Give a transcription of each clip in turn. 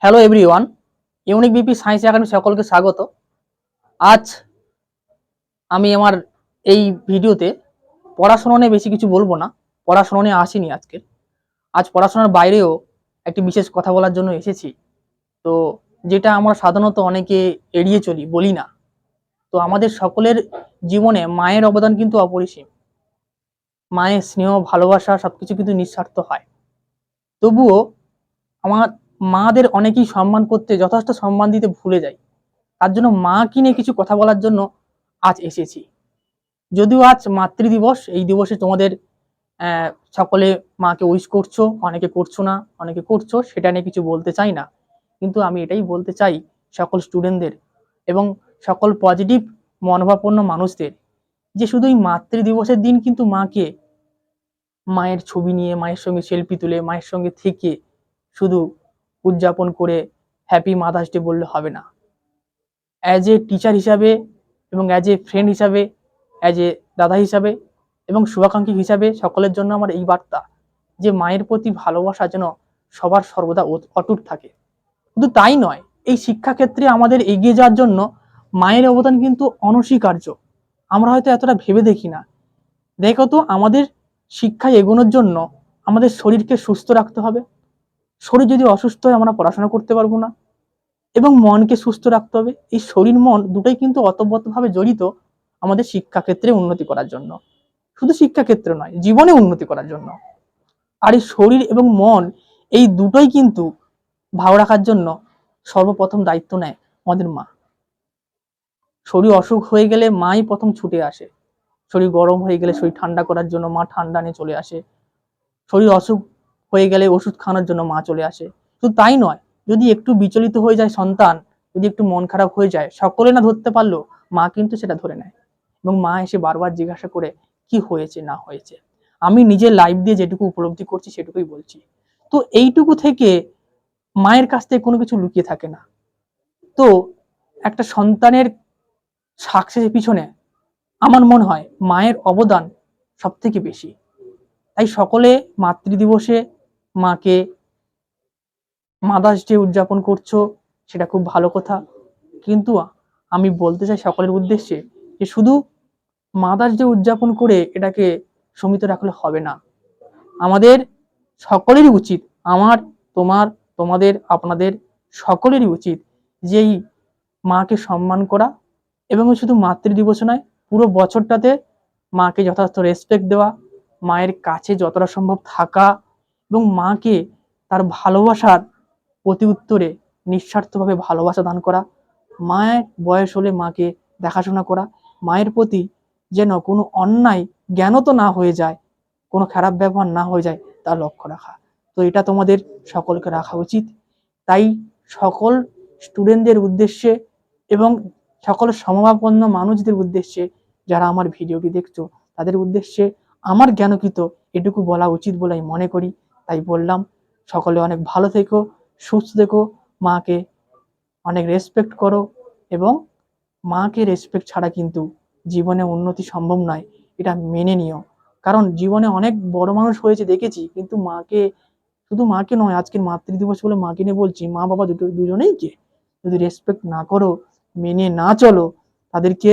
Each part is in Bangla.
Hello everyone, unique BP science academy সকলকে স্বাগত। আজ আমি আমার এই ভিডিওতে পড়াশোনা নিয়ে বেশি কিছু বলবো না। পড়াশোনা নিয়ে আসিনি আজ পড়াশোনার বাইরেও একটি বিশেষ কথা বলার জন্য এসেছি। তো যেটা আমরা সাধারণত অনেকে এড়িয়ে চলি, বলি না। তো আমাদের সকলের জীবনে মায়ের অবদান কিন্তু অপরিসীম। মায়ের স্নেহ, ভালোবাসা সবকিছু কিন্তু নিঃস্বার্থ হয়। তবুও আমার মাদের অনেকেই সম্মান করতে, যথেষ্ট সম্মান দিতে ভুলে যায়। তার জন্য মা কি নিয়ে কিছু কথা বলার জন্য আজ এসেছি। যদিও আজ মাতৃদিবস, এই দিবসে তোমাদের সকলে মাকে উইশ করছো, অনেকে করছো না, অনেকে করছো, সেটা নিয়ে কিছু বলতে চাই না। কিন্তু আমি এটাই বলতে চাই সকল স্টুডেন্টদের এবং সকল পজিটিভ মনোভাবাপন্ন মানুষদের, যে শুধু এই মাতৃদিবসের দিন কিন্তু মাকে, মায়ের ছবি নিয়ে, মায়ের সঙ্গে সেলফি তুলে, মায়ের সঙ্গে থেকে শুধু উদযাপন করে হ্যাপি মাদার্স ডে বললে হবে না। অ্যাজ এ টিচার হিসাবে এবং অ্যাজ এ ফ্রেন্ড হিসাবে, অ্যাজ এ দাদা হিসাবে এবং শুভাকাঙ্ক্ষী হিসাবে সকলের জন্য আমার এই বার্তা, যে মায়ের প্রতি ভালোবাসা যেন সবার সর্বদা অটুট থাকে। শুধু তাই নয়, এই শিক্ষাক্ষেত্রে আমাদের এগিয়ে যাওয়ার জন্য মায়ের অবদান কিন্তু অনস্বীকার্য। আমরা হয়তো এতটা ভেবে দেখি না। দেখো তো, আমাদের শিক্ষায় এগোনোর জন্য আমাদের শরীরকে সুস্থ রাখতে হবে। শরীর যদি অসুস্থ হয় আমরা পড়াশোনা করতে পারবো না। এবং মনকে সুস্থ রাখতে হবে। এই শরীর মন দুটোই কিন্তু ওতপ্রোতভাবে জড়িত আমাদের শিক্ষাক্ষেত্রে উন্নতি করার জন্য। শুধু শিক্ষাক্ষেত্রে নয়, জীবনে উন্নতি করার জন্য। আর এই শরীর এবং মন, এই দুটোই কিন্তু ভালো রাখার জন্য সর্বপ্রথম দায়িত্ব নেয় আমাদের মা। শরীর অসুখ হয়ে গেলে মাই প্রথম ছুটে আসে। শরীর গরম হয়ে গেলে শরীর ঠান্ডা করার জন্য মা ঠান্ডা নিয়ে চলে আসে। শরীর অসুখ হয়ে গেলে ওষুধ খাওয়ানোর জন্য মা চলে আসে। শুধু তাই নয়, যদি একটু বিচলিত হয়ে যায় সন্তান, যদি একটু মন খারাপ হয়ে যায়, সকলে না ধরতে পারলো, মা কিন্তু সেটা ধরে নেয় এবং মা এসে বারবার জিজ্ঞাসা করে কি হয়েছে না হয়েছে। আমি নিজের লাইফ দিয়ে যেটুকু উপলব্ধি করছি সেটুকুই বলছি। তো এইটুকু থেকে মায়ের কাছ থেকে কোনো কিছু লুকিয়ে থাকে না। তো একটা সন্তানের সাকসেসের পিছনে আমার মনে হয় মায়ের অবদান সব থেকে বেশি। তাই সকলে মাতৃদিবসে মাকে, মাদার্স ডে উদযাপন করছো, সেটা খুব ভালো কথা। কিন্তু আমি বলতে চাই সকলের উদ্দেশ্যে, যে শুধু মাদার্স ডে উদযাপন করে এটাকে সীমিত রাখলে হবে না। আমাদের সকলেরই উচিত, আমার, তোমার, তোমাদের, আপনাদের সকলেরই উচিত যে এই মাকে সম্মান করা। এবং শুধু মাতৃদিবস নয়, পুরো বছরটাতে মাকে যথার্থ রেসপেক্ট দেওয়া, মায়ের কাছে যতটা সম্ভব থাকা এবং মাকে তার ভালোবাসার প্রতি উত্তরে নিঃস্বার্থভাবে ভালোবাসা দান করা। মায়ের বয়স হলে মাকে দেখাশোনা করা। মায়ের প্রতি যেন কোনো অন্যায় জ্ঞানত না হয়ে যায়, কোনো খারাপ ব্যবহার না হয়ে যায়, তা লক্ষ্য রাখা। তো এটা তোমাদের সকলকে রাখা উচিত। তাই সকল স্টুডেন্টদের উদ্দেশ্যে এবং সকল সমভাবাপন্ন মানুষদের উদ্দেশ্যে, যারা আমার ভিডিওটি দেখছো তাদের উদ্দেশ্যে আমার জ্ঞানকৃত এটুকু বলা উচিত বলে আমি মনে করি। তাই বললাম, সকলে অনেক ভালো থেকো, সুস্থ থেকো, মাকে অনেক রেসপেক্ট করো এবং মাকে রেসপেক্ট ছাড়া কিন্তু জীবনে উন্নতি সম্ভব নয়, এটা মেনে নিও। কারণ জীবনে অনেক বড় মানুষ হয়েছে দেখেছি, কিন্তু মাকে, শুধু মাকে নয়, আজকের মাতৃদিবস বলে মাকে নিয়ে বলছি, মা বাবা দুজনেই কে যদি রেসপেক্ট না করো, মেনে না চলো, তাদেরকে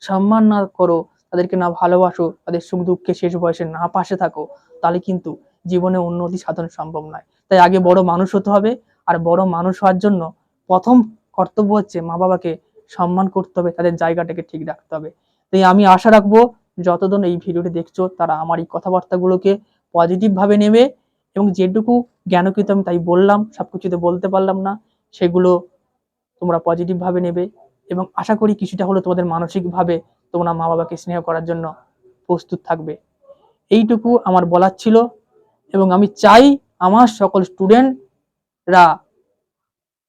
সম্মান না করো, তাদেরকে না ভালোবাসো, তাদের সুখ দুঃখে শেষ বয়সে না পাশে থাকো, তাহলে কিন্তু জীবনে উন্নতি সাধন সম্ভব নয়। তাই আগে বড় মানুষ হতে হবে। আর বড় মানুষ হওয়ার জন্য প্রথম কর্তব্য হচ্ছে মা বাবাকে সম্মান করতে হবে, তাদের জায়গাটাকে ঠিক রাখতে হবে। তাই আমি আশা রাখবো যতজন এই ভিডিওটি দেখছো তারা আমার এই কথাবার্তাগুলোকে পজিটিভ ভাবে নেবে এবং যেটুকু জ্ঞানকৃত আমি তাই বললাম, সবকিছুতে বলতে পারলাম না, সেগুলো তোমরা পজিটিভ ভাবে নেবে এবং আশা করি কিছুটা হলো তোমাদের মানসিকভাবে তোমরা মা বাবাকে স্নেহ করার জন্য প্রস্তুত থাকবে। এইটুকু আমার বলার ছিল এবং আমি চাই আমার সকল স্টুডেন্টরা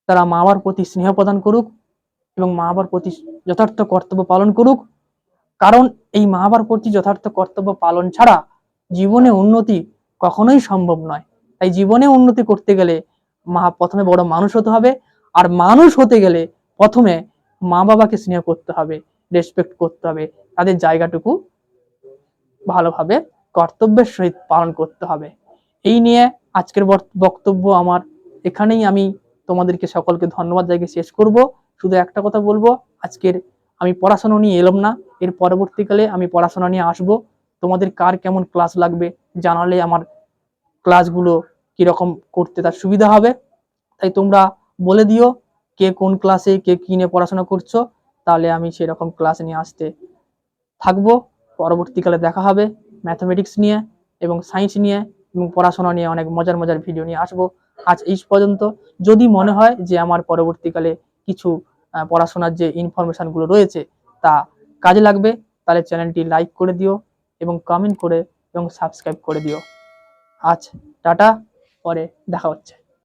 তারা মা বাবার প্রতি স্নেহ প্রদান করুক এবং মা বাবার প্রতি যথার্থ কর্তব্য পালন করুক। কারণ এই মা বাবার প্রতি যথার্থ কর্তব্য পালন ছাড়া জীবনে উন্নতি কখনোই সম্ভব নয়। তাই জীবনে উন্নতি করতে গেলে প্রথমে বড় মানুষ হতে হবে। আর মানুষ হতে গেলে প্রথমে মা বাবাকে স্নেহ করতে হবে, রেসপেক্ট করতে হবে, তাদের জায়গাটুকু ভালোভাবে কর্তব্যের সহিত পালন করতে হবে। এই নিয়ে আজকের বক্তব্য আমার এখানেই আমি তোমাদেরকে সকলকে ধন্যবাদ জানিয়ে শেষ করব। শুধু একটা কথা বলবো, আজকের আমি পড়াশোনা নিয়ে এলাম না, এর পরবর্তীকালে আমি পড়াশোনা নিয়ে আসব। তোমাদের কার কেমন ক্লাস লাগবে জানালে আমার ক্লাসগুলো কিরকম করতে তার সুবিধা হবে। তাই তোমরা বলে দিও কে কোন ক্লাসে কে কি নিয়ে পড়াশোনা করছো, তাহলে আমি সেরকম ক্লাস নিয়ে আসতে থাকবো। পরবর্তীকালে দেখা হবে ম্যাথমেটিক্স নিয়ে এবং সায়েন্স নিয়ে এবং পড়াশোনা নিয়ে অনেক মজার মজার ভিডিও নিয়ে আসবো। আজ এই পর্যন্ত। যদি মনে হয় যে আমার পরবর্তীকালে কিছু পড়াশোনার যে ইনফরমেশনগুলো রয়েছে তা কাজে লাগবে, তাহলে চ্যানেলটি লাইক করে দিও এবং কমেন্ট করে এবং সাবস্ক্রাইব করে দিও। আজ টাটা, পরে দেখা হচ্ছে।